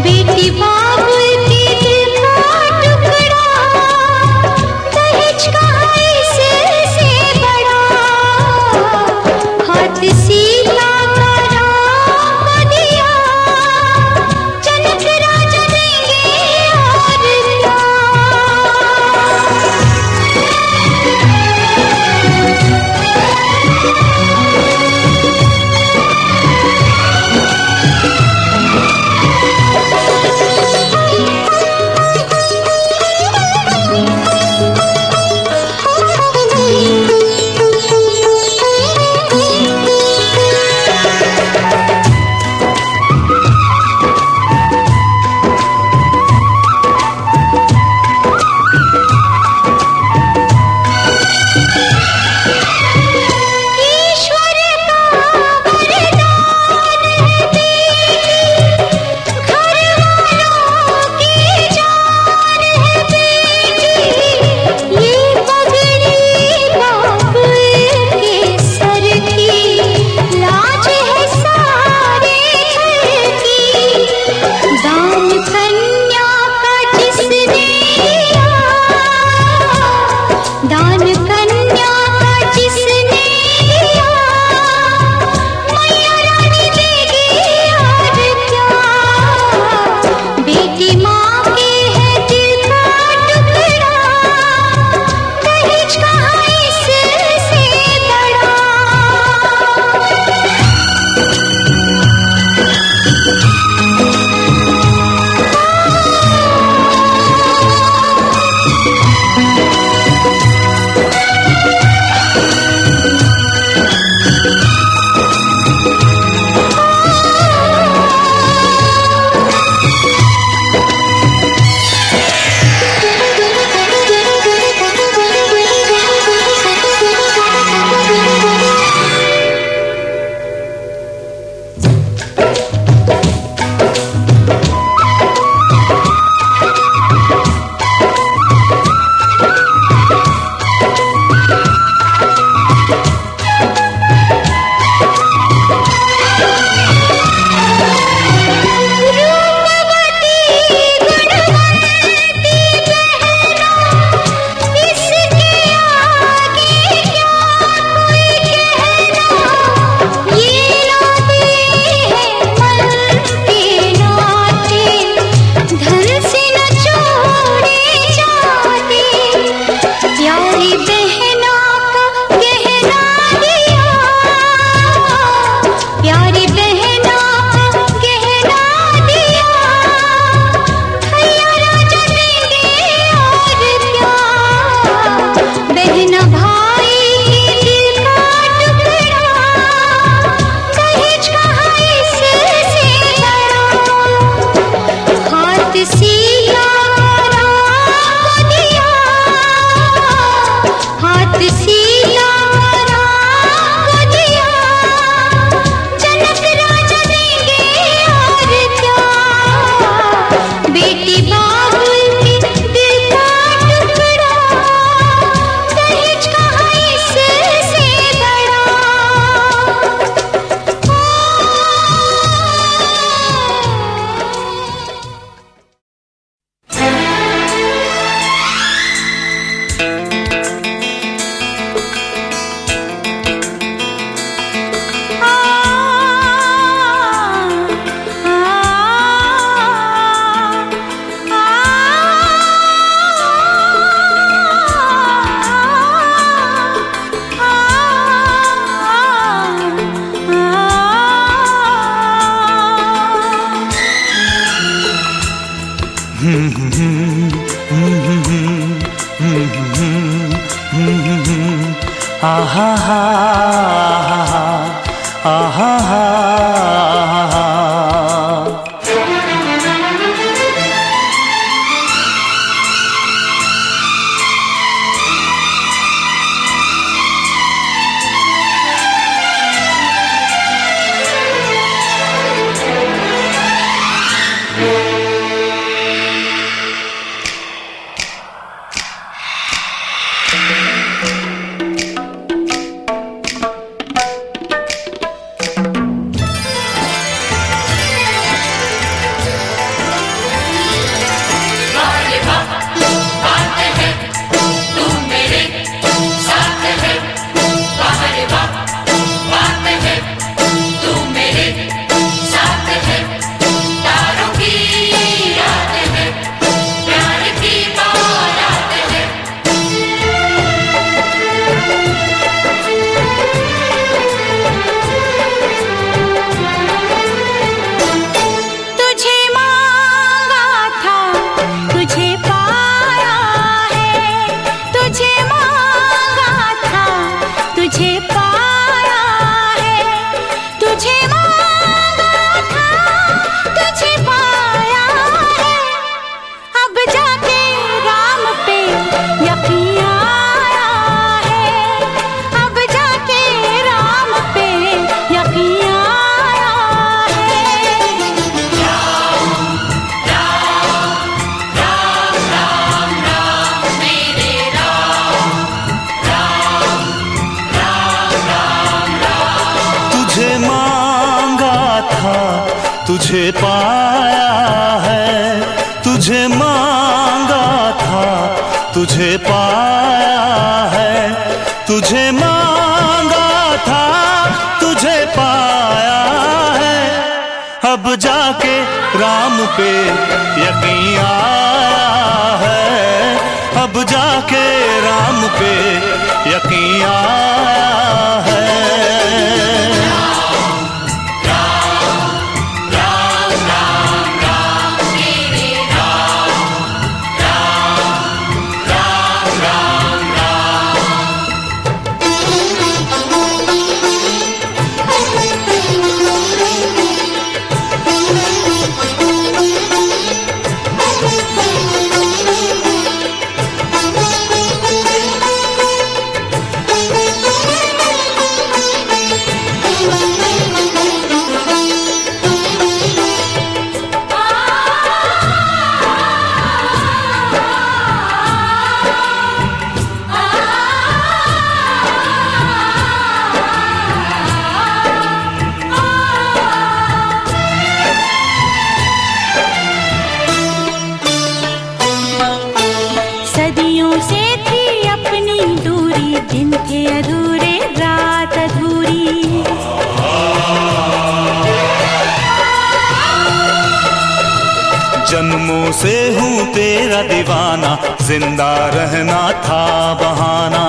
बेटी बाबुल के दिल का टुकड़ा, दहेज कहाँ इससे बड़ा, हाथ सीता का राम को दिया, जनक राजा देंगे और क्या। तुझे पाया है, तुझे मांगा था, तुझे पाया है, तुझे मांगा था, तुझे पाया है। अब जाके राम पे यकीन आया है, अब जाके राम पे यकीन आया है। दिन थे अधूरे, रात अधूरी। जन्मों से हूँ तेरा दीवाना, जिंदा रहना था बहाना।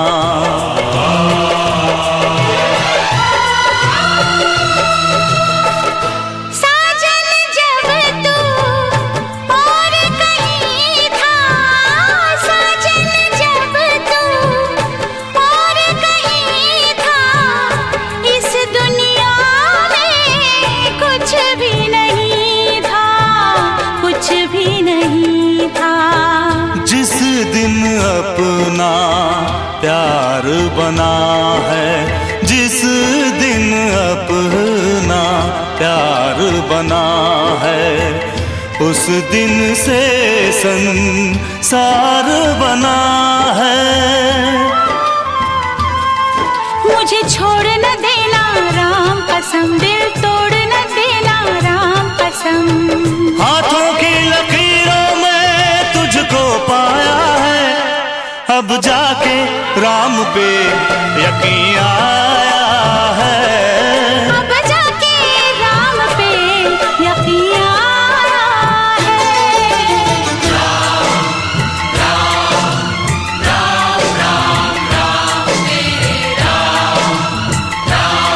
अपना प्यार बना है, जिस दिन अपना प्यार बना है, उस दिन से संसार बना है। मुझे छोड़ न देना राम कसम, दिल तोड़ न देना राम कसम। हाथों की लकीरों में तुझको पाया है, अब जाके राम पे यकीन आया है। अब जाके राम पे यकीन आया है। राम राम राम राम राम मेरे राम, राम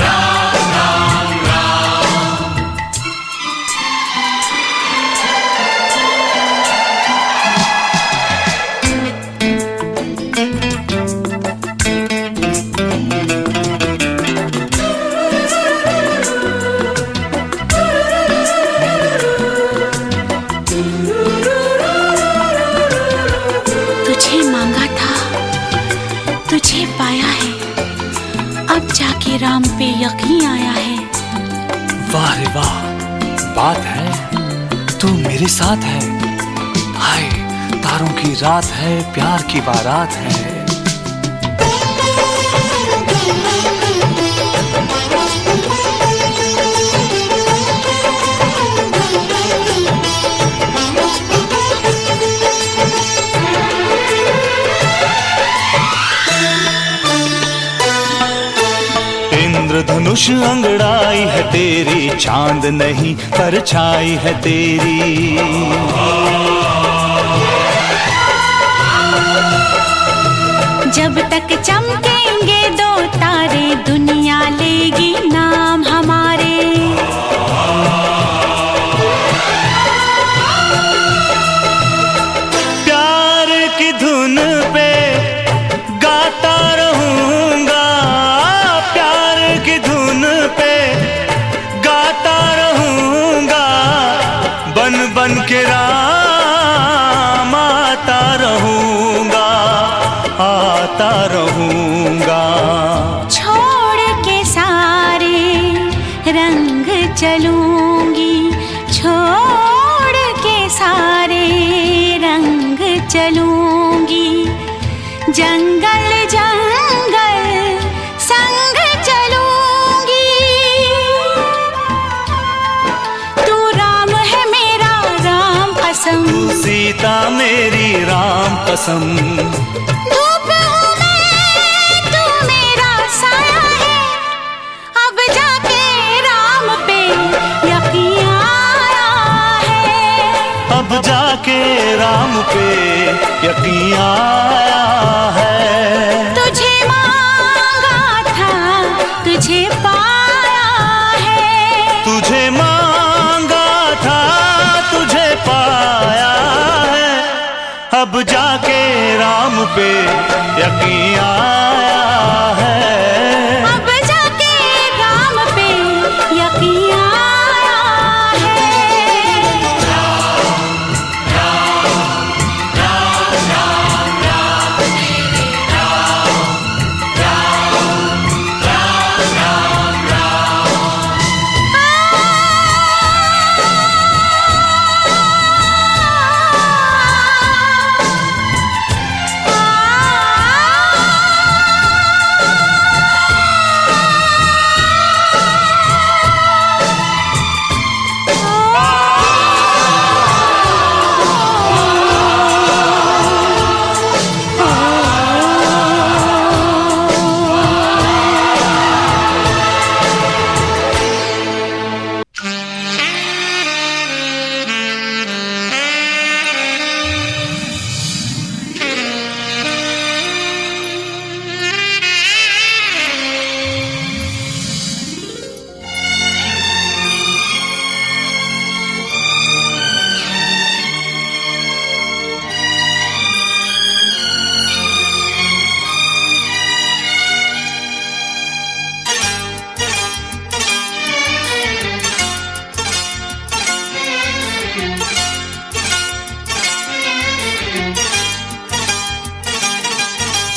राम राम राम। तुझे मांगा था, तुझे पाया है, अब जाके राम पे यकीन आया है। वाह रे वाह, बात है तू मेरे साथ है। हाय तारों की रात है, प्यार की बारात है। इंद्रधनुष अंगड़ाई है तेरी, चांद नहीं परछाई है तेरी। जब तक चमकेंगे दो तारे, दुनिया लेगी नाम हमारे। प्यार की धुन पे गाता रहूंगा, प्यार की धुन पे गाता रहूंगा, बन बन के राम आता रहूंगा, आता रहूंगा। छोड़ के सारे रंग चलूंगी, छोड़ के सारे रंग चलूंगी, जंगल जंगल संग चलूंगी। सीता मेरी राम कसम। धूप हूँ मैं, तू मेरा साया है, अब जाके राम पे यकीन आया है। अब जाके राम पे यकीन आया है। तुझे मांगा था, तुझे पाया है। तुझे मांगा था, तुझे पाया है। अब जाके राम पे यकीन आया है। अब जाके राम पे यकीन आया है।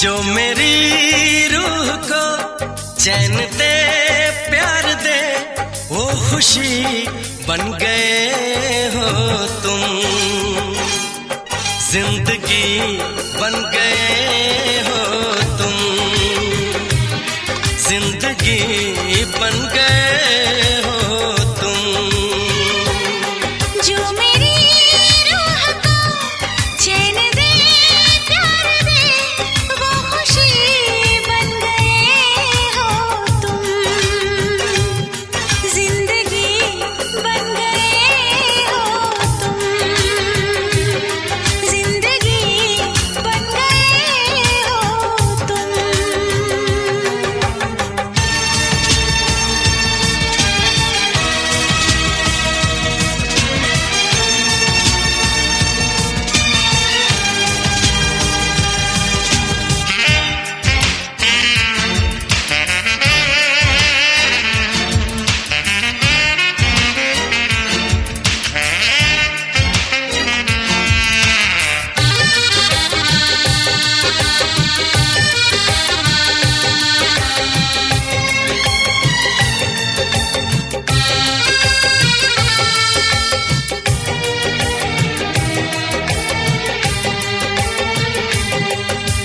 जो मेरी रूह को चैन दे, प्यार दे, वो खुशी बन गए हो तुम। जिंदगी बन गए हो तुम। जिंदगी बन गए हो तुम। जो मेरी रूह को चैन दे, प्यार दे, वो खुशी बन गए हो तुम। जिंदगी बन गए हो तुम। जिंदगी बन गए हो तुम।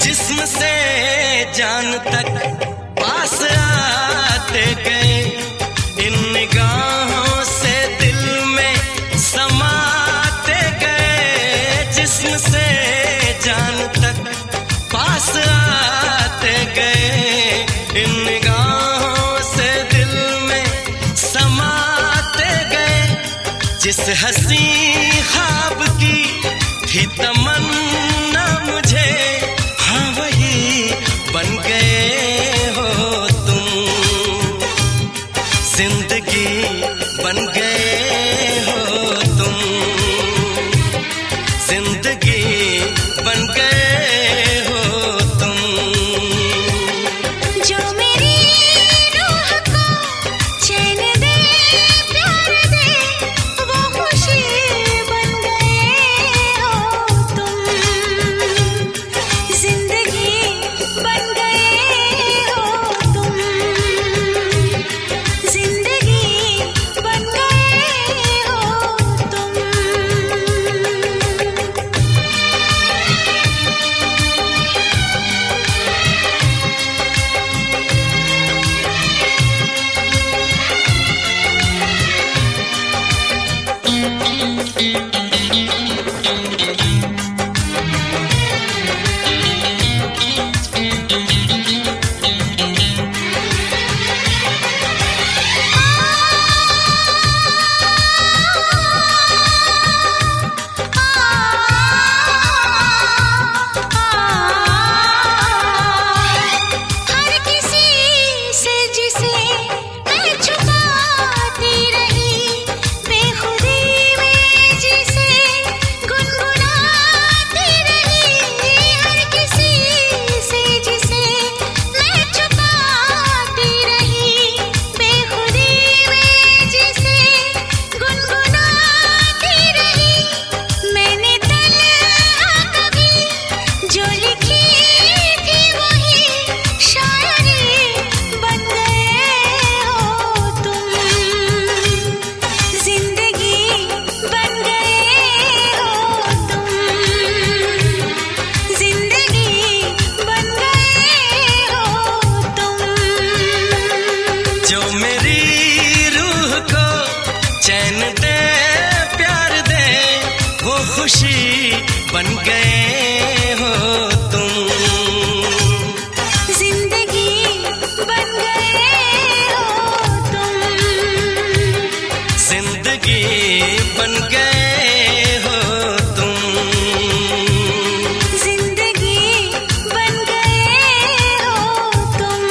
जिस्म से जान तक पास आते गए, इन निगाहों से दिल में समाते गए। जिस्म से जान तक पास आते गए, इन निगाहों से दिल में समाते गए। जिस हंसी ख्वाब की थी तमन्ना मुझे, हाँ वही बन गए हो तुम। जिंदगी बन गए हो तुम। जिंदगी बन गए हो तुम। जो मेरी रूह को चैन दे, प्यार दे, वो खुशी बन गए हो तुम। दे प्यार दे वो खुशी बन गए हो तुम। जिंदगी बन गए हो तुम। जिंदगी बन गए हो तुम। जिंदगी बन गए हो तुम।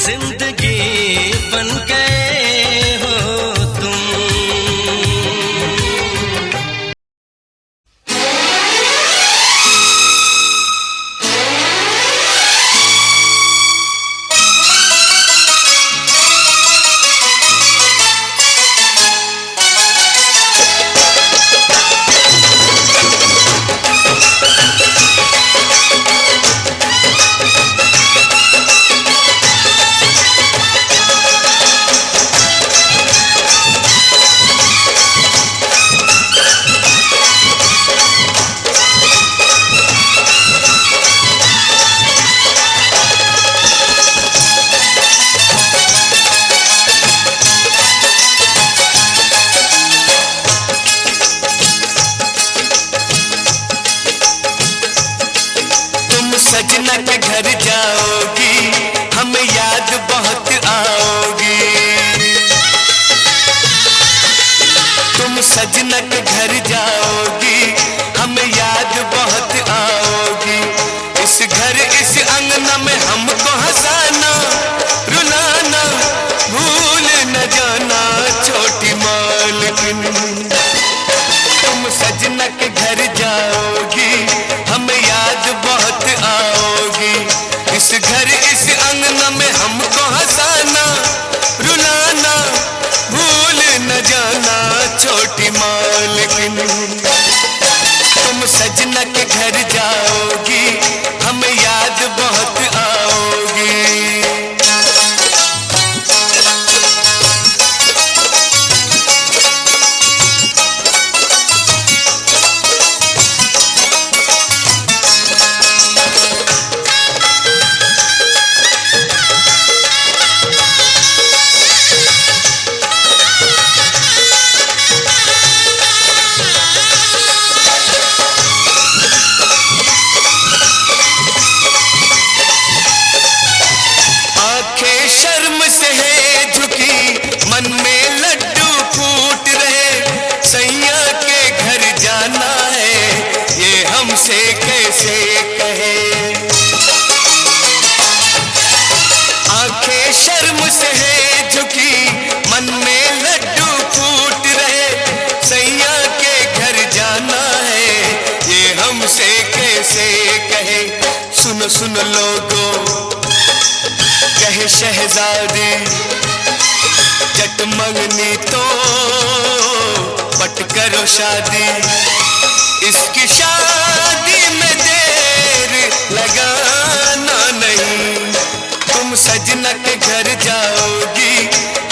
जिंदगी बन गए हो तुम। सजना के घर जाओगी हमें याद बहुत आओगी। तुम सजना के घर जाओगी हमें याद बहुत आओगी। इस घर इस अंगना में हमको हंसाना रुलाना भूल न जाना छोटी मालकिन। तुम सजना के घर जाओगी हमें याद बहुत आओगी। इस घर इस अंगना में हमको हंसाना रुलाना भूल न जाना छोटी मालकिन। तुम सजना के घर जाओगी हमें याद बहुत आओगी। शर्म से है झुकी मन में लड्डू फूट रहे। सैया के घर जाना है ये हमसे कैसे कहे। आंखें शर्म से है झुकी मन में लड्डू फूट रहे। सैया के घर जाना है ये हमसे कैसे कहे। सुनो सुनो लोगों कहे शहजादी जट मंगनी तो पट करो शादी। इसकी शादी में देर लगाना नहीं। तुम सजना के घर जाओगी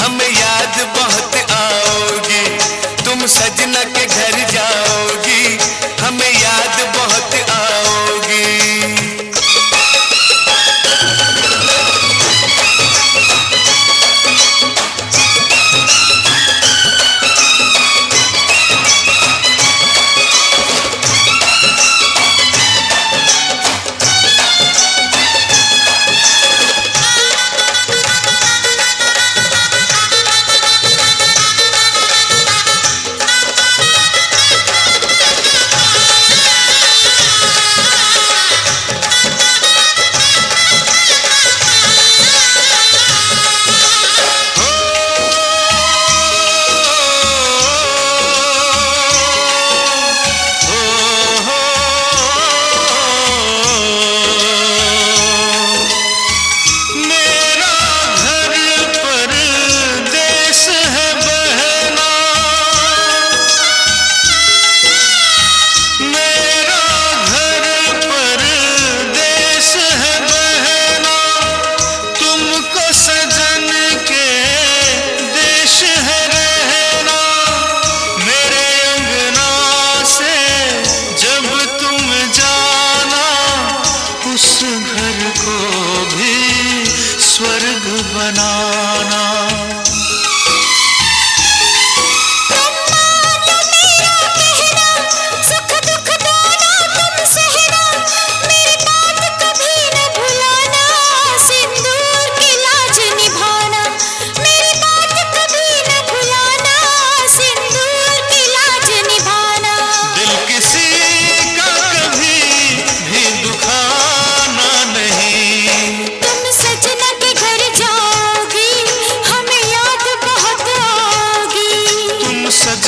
हमें याद बहुत आओगी। तुम सजना के घर जाओगी हमें याद बहुत आओगी।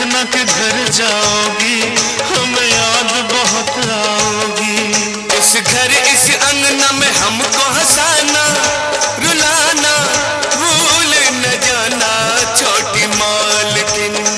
अंगना के घर जाओगी, हमें याद बहुत आओगी। इस घर इस अंगना में हमको हंसाना रुलाना भूल न जाना छोटी मालकिन।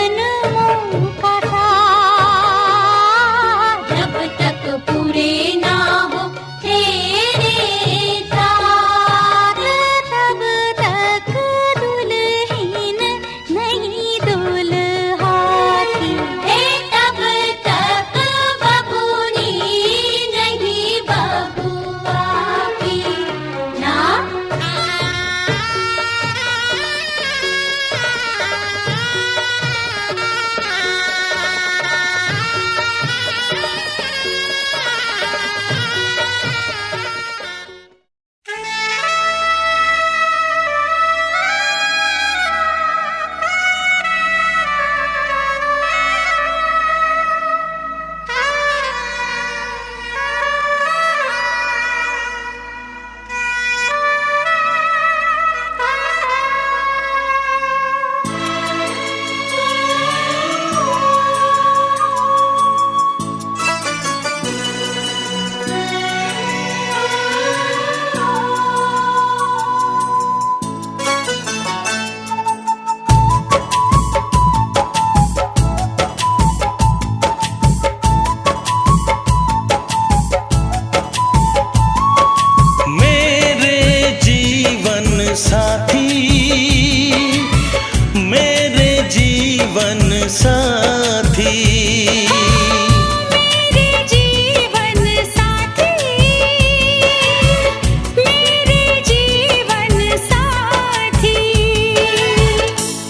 जन्मों का साथ, जब तक पूरे ना हो तेरे साथ, तब तक दुल्हन नहीं दुल्हा की, तब तक बबूनी नहीं बबुआ की ना।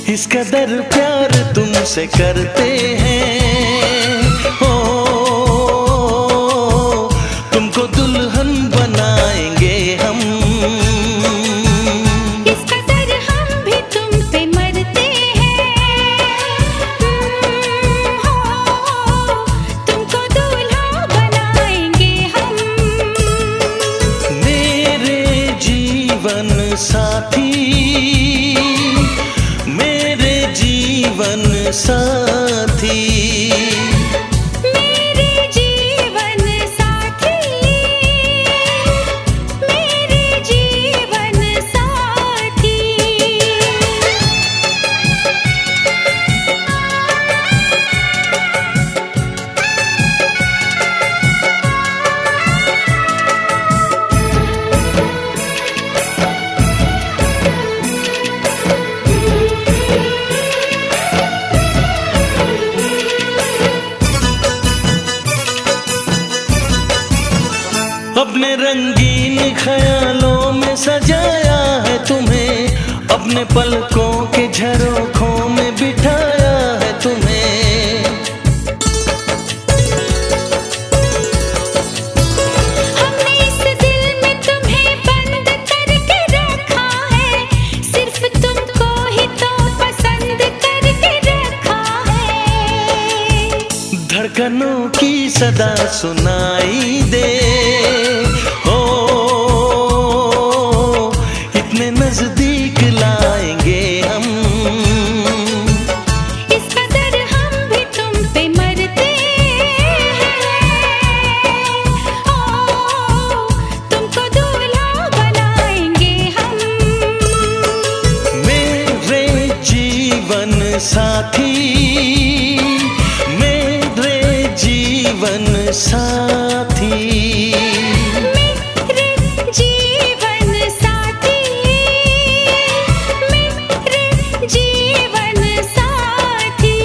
इस कदर प्यार तुमसे करते हैं, हो तुमको दुल्हन बनाएंगे हम। इस कदर हम भी तुम पे मरते हैं, हो तुमको दूल्हा बनाएंगे हम। मेरे जीवन साथी, मेरे जीवन साथी, मेरे जीवन साथी, मेरे जीवन साथी। अपने रंगीन ख्यालों में सजाया है तुम्हें, अपने पलकों के झरोखों में बिठाया है तुम्हें। हमने इस दिल में तुम्हें बंद करके रखा है, सिर्फ तुमको ही तो पसंद करके रखा है। धड़कनों की सदा सुनाई दे, हो इतने नजदीक लाएंगे हम। इस कदर हम भी तुम पे मरते हैं, ओ तुमको दूल्हा बनाएंगे हम। मेरे जीवन साथी, मेरे जीवन साथी, मेरे जीवन साथी, मेरे जीवन साथी।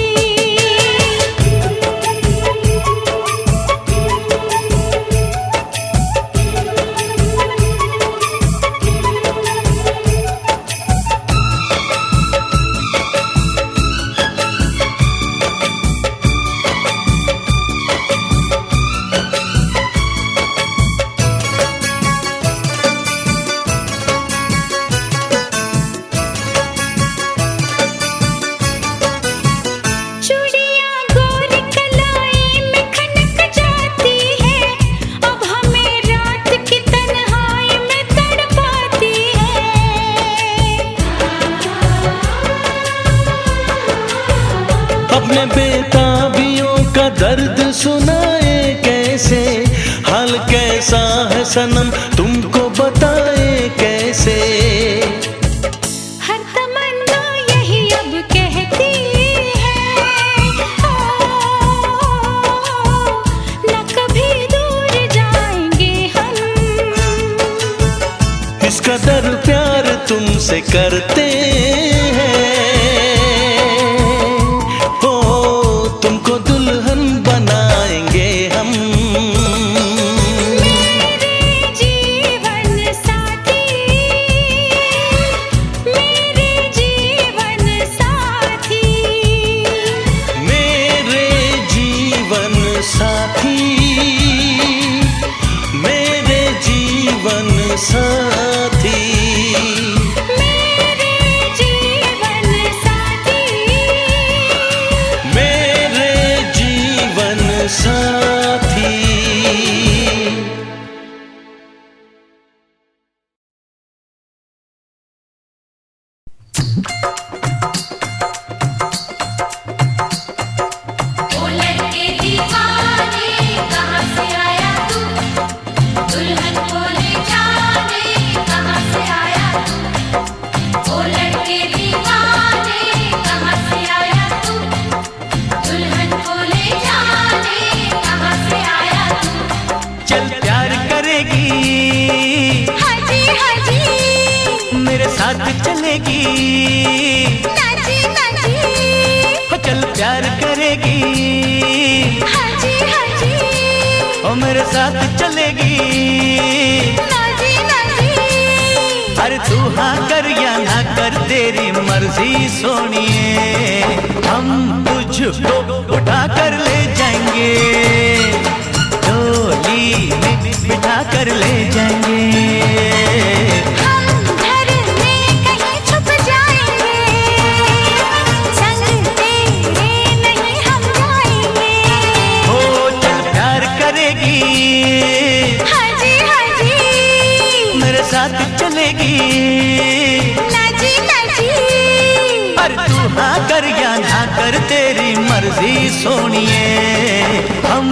चूड़ियां गोरी कलाई में खनक जाती है, अब हमें रात की तन्हाई में तड़पाती है। अपने बेताबियों का दर्द सुनाए कैसे, हाल कैसा है सनम तुमको बताए कैसे। हर तमन्ना यही अब कहती है, तुमसे करते हैं, हो तुमको दुल्हन बनाएंगे हम। मेरे जीवन साथी, मेरे जीवन साथी, मेरे जीवन साथी, मेरे जीवन साथी, मेरे जीवन साथी, मेरे जीवन साथी। ओ लड़के दीवाने कहाँ से आया तू, दुल्हन को ले जाने कहाँ से आया तू। ओ लड़के दीवाने कहाँ से आया तू, दुल्हन को ले जाने कहाँ से आया तू। चल प्यार करेगी, हाजी हाजी, मेरे साथ चलेगी, नाजी नाजी, हो चल प्यार करेगी, हाजी हाजी, ओ मेरे साथ चलेगी। नाजी नाजी, अरे तू हाँ कर या ना कर तेरी मर्जी सोनिए, हम तुझको उठा कर ले जाएंगे, डोली में बिठा कर ले जाएंगे। हम घर में कहीं छुप जाएंगे, संग तेरे नहीं हम जाएंगे। हो चल प्यार करेगी, हाजी हाजी, मेरे साथ चलेगी, नाजी नाजी, अरे तू हाँ कर या ना कर तेरी मर्जी सोनिए, हम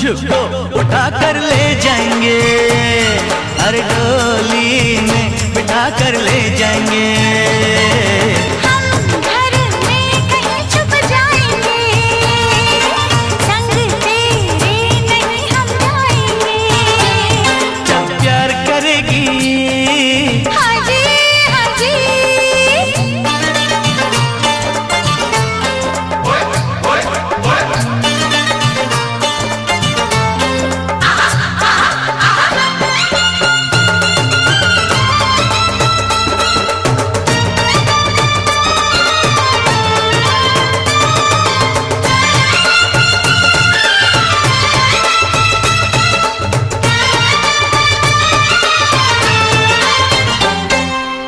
तुझको उठा कर ले जाएंगे, अरे डोली में बिठा कर ले जाएंगे। हम घर में कहीं छुप जाएंगे, संग तेरे नहीं हम जाएंगे। जब प्यार करेगी, हाजी हाजी,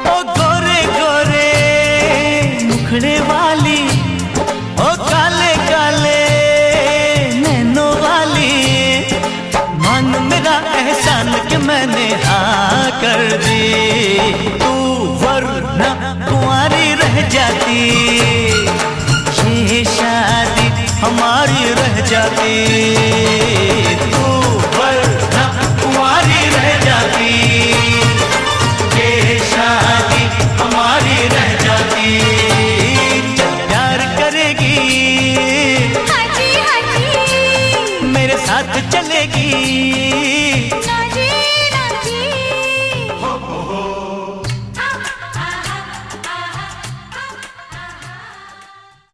ओ गोरे गोरे मुखड़े वाली, ओ काले काले नैनों वाली, मान मेरा एहसान कि मैंने हाँ कर दी, तू वरना कुंवारी रह जाती, ये शादी हमारी रह जाती, तू वरना कुंवारी रह जाती, ये शादी हमारी रह जाती। चल प्यार करेगी, हाजी हाजी, मेरे साथ चलेगी,